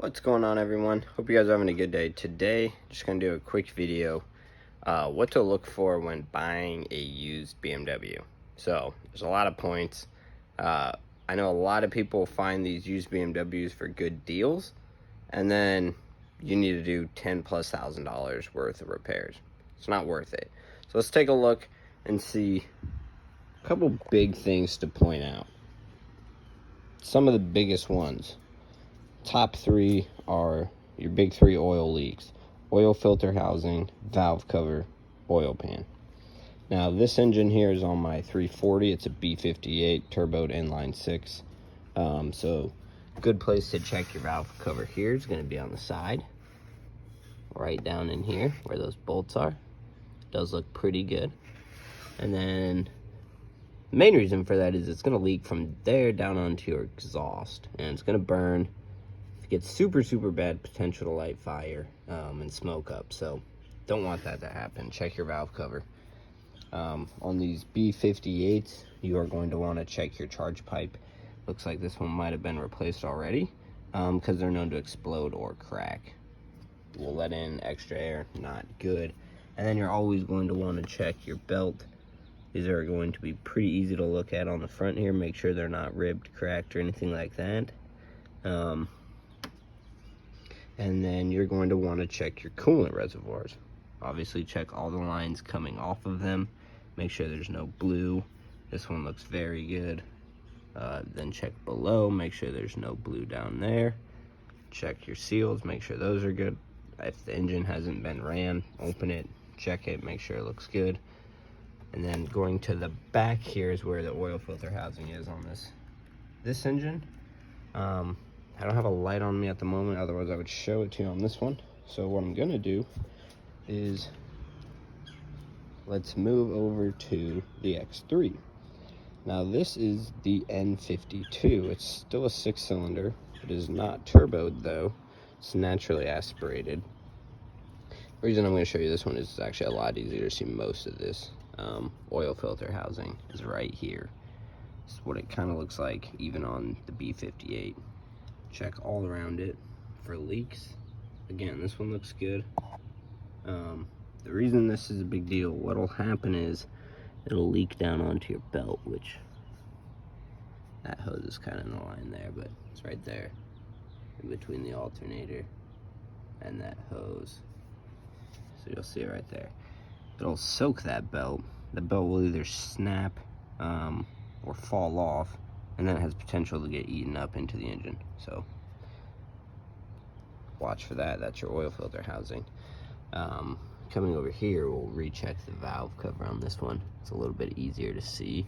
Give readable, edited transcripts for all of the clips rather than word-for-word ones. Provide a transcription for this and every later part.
What's going on, everyone? Hope you guys are having a good day. Today, just gonna do a quick video what to look for when buying a used BMW. So there's a lot of points. I know a lot of people find these used BMWs for good deals, and then you need to do $10,000+ worth of repairs. It's not worth it. So let's take a look and see a couple big things to point out. Some of the biggest ones. Top three are your big three oil leaks: oil filter housing, valve cover, oil pan. Now this engine here is on my 340. It's a B58 turboed inline 6. So good place to check your valve cover here is going to be on the side, right down in here where those bolts are. Does look pretty good. And then the main reason for that is it's going to leak from there down onto your exhaust, and it's going to burn. Gets super bad potential to light fire and smoke up, so don't want that to happen. Check your valve cover. On these B58s, you are going to want to check your charge pipe. Looks like this one might have been replaced already because they're known to explode or crack. Will let in extra air, not good. And then you're always going to want to check your belt. These are going to be pretty easy to look at on the front here. Make sure they're not ripped, cracked, or anything like that. And then you're going to want to check your coolant reservoirs. Obviously check all the lines coming off of them. Make sure there's no blue. This one looks very good. Then check below, make sure there's no blue down there. Check your seals, make sure those are good. If the engine hasn't been ran, open it, check it, make sure it looks good. And then going to the back here is where the oil filter housing is on this engine. I don't have a light on me at the moment, otherwise I would show it to you on this one. So what I'm gonna do is let's move over to the X3. Now this is the N52. It's still a 6-cylinder. It is not turboed though. It's naturally aspirated. The reason I'm gonna show you this one is it's actually a lot easier to see most of this. Oil filter housing is right here. This is what it kind of looks like even on the B58. Check all around it for leaks. Again, this one looks good. The reason this is a big deal, what'll happen is it'll leak down onto your belt, which that hose is kind of in the line there, but it's right there in between the alternator and that hose. So you'll see it right there. It'll soak that belt. The belt will either snap or fall off, and then it has potential to get eaten up into the engine. So watch for that. That's your oil filter housing. Coming over here, we'll recheck the valve cover on this one. It's a little bit easier to see.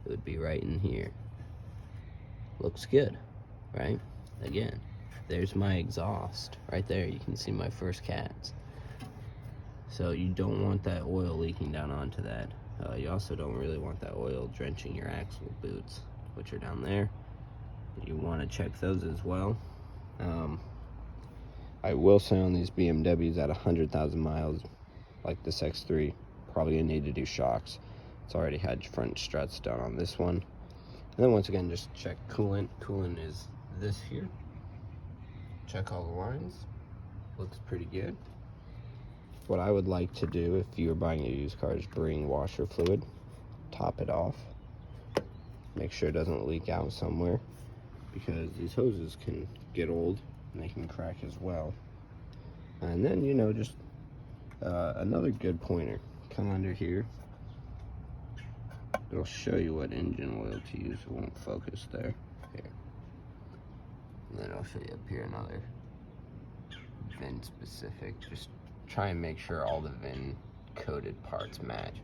It would be right in here. Looks good, right? Again, there's my exhaust right there. You can see my first cats. So you don't want that oil leaking down onto that. You also don't really want that oil drenching your axle boots, which are down there. You want to check those as well. I will say on these BMWs at 100,000 miles, like this X3, probably gonna need to do shocks. It's already had front struts done on this one. And then once again, just check coolant. Coolant is this here. Check all the lines. Looks pretty good. What I would like to do if you're buying a used car is bring washer fluid, top it off, make sure it doesn't leak out somewhere, because these hoses can get old and they can crack as well. And then, you know, just another good pointer, come under here. It'll show you what engine oil to use. It won't focus there. Here. And then I'll show you up here another VIN specific. Just try and make sure all the VIN coded parts match.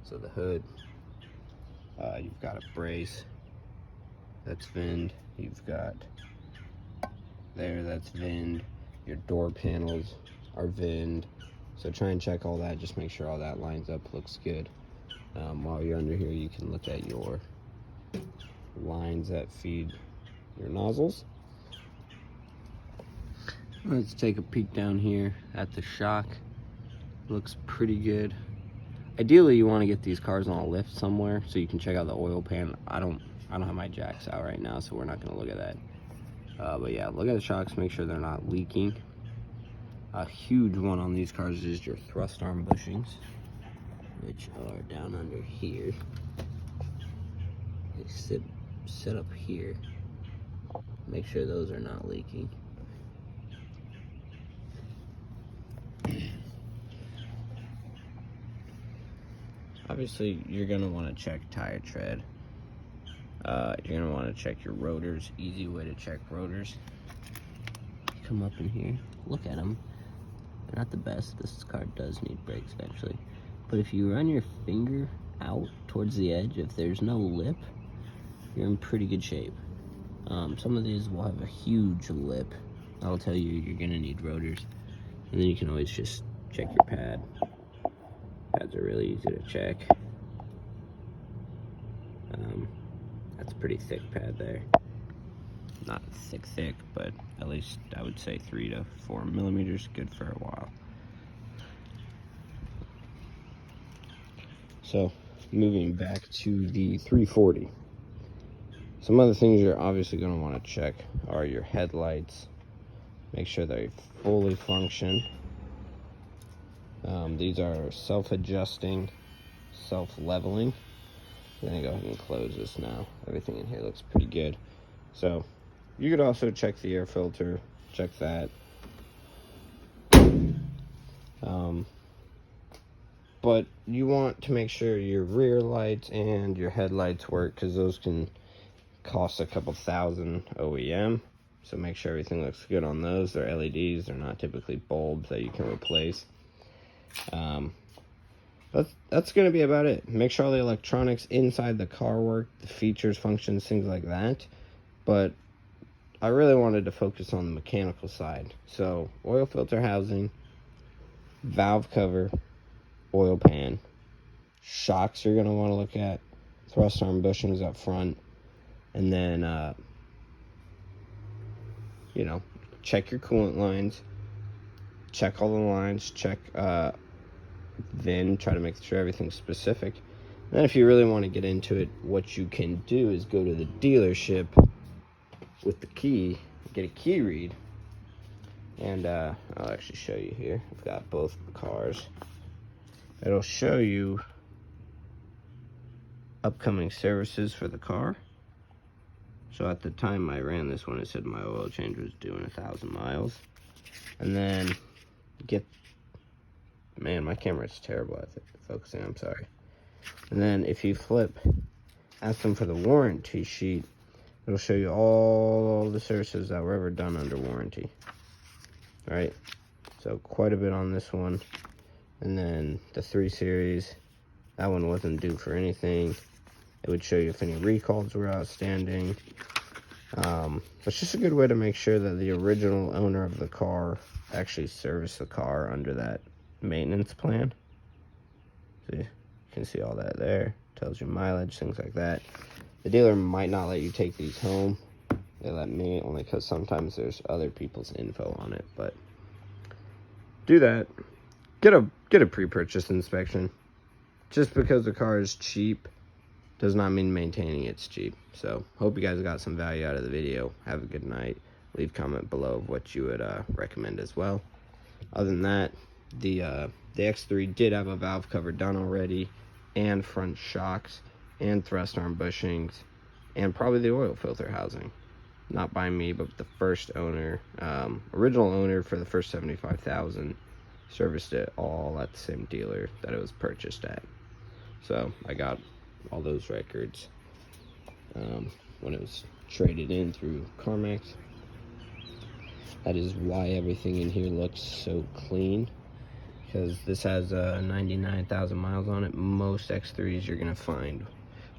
So the hood, you've got a brace that's VIN'd. You've got there, that's VIN'd. Your door panels are VIN'd. So try and check all that. Just make sure all that lines up, looks good. While you're under here, you can look at your lines that feed your nozzles. Let's take a peek down here at the shock. Looks pretty good. Ideally, you want to get these cars on a lift somewhere so you can check out the oil pan. I don't have my jacks out right now, so we're not going to look at that. But yeah, look at the shocks, make sure they're not leaking. A huge one on these cars is your thrust arm bushings, which are down under here. They sit up here. Make sure those are not leaking. Obviously, you're going to want to check tire tread. You're going to want to check your rotors. Easy way to check rotors. Come up in here, look at them. They're not the best. This car does need brakes actually. But if you run your finger out towards the edge, if there's no lip, you're in pretty good shape. Some of these will have a huge lip. That'll tell you you're going to need rotors. And then you can always just check your pad. Pads are really easy to check. That's a pretty thick pad there. Not thick, but at least I would say 3 to 4 millimeters, good for a while. So, moving back to the 340. Some other things you're obviously going to want to check are your headlights. Make sure they fully function. These are self-adjusting, self-leveling. I'm going to go ahead and close this now. Everything in here looks pretty good. So, you could also check the air filter, check that. But you want to make sure your rear lights and your headlights work, because those can cost a couple $1,000 OEM. So make sure everything looks good on those. They're LEDs, they're not typically bulbs that you can replace. That's going to be about it. Make sure all the electronics inside the car work, the features, functions, things like that. But I really wanted to focus on the mechanical side. So oil filter housing, valve cover, oil pan, shocks you're going to want to look at, thrust arm bushings up front, and then check your coolant lines, check all the lines, check VIN, try to make sure everything's specific. And then if you really want to get into it, what you can do is go to the dealership with the key, get a key read, and I'll actually show you here. I've got both cars. It'll show you upcoming services for the car. So at the time I ran this one, it said my oil change was doing 1,000 miles. And then man, my camera's terrible at focusing, I'm sorry. And then if you flip, ask them for the warranty sheet, it'll show you all the services that were ever done under warranty. All right, so quite a bit on this one. And then the 3 Series, that one wasn't due for anything. It would show you if any recalls were outstanding. It's just a good way to make sure that the original owner of the car actually serviced the car under that maintenance plan. See, you can see all that there. Tells you mileage, things like that. The dealer might not let you take these home. They let me, only because sometimes there's other people's info on it. But do that. Get a pre-purchase inspection. Just because the car is cheap does not mean maintaining it's cheap. So hope you guys got some value out of the video. Have a good night. Leave a comment below of what you would recommend as well. Other than that, the X3 did have a valve cover done already, and front shocks, and thrust arm bushings, and probably the oil filter housing. Not by me, but the first owner, original owner for the first 75,000, serviced it all at the same dealer that it was purchased at. So I got all those records when it was traded in through CarMax. That is why everything in here looks so clean, because this has 99,000 miles on it. Most X3s you're gonna find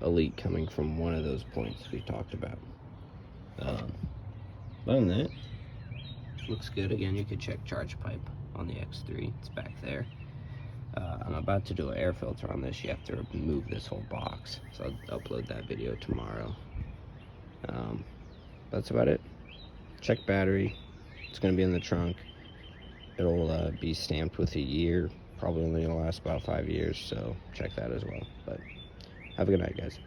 a leak coming from one of those points we talked about. Other than that, looks good. Again, you could check charge pipe on the X3, it's back there. I'm about to do an air filter on this. You have to remove this whole box, so I'll upload that video tomorrow. That's about it. Check battery. It's going to be in the trunk. It'll be stamped with a year, probably only going to last about 5 years, so check that as well. But have a good night, guys.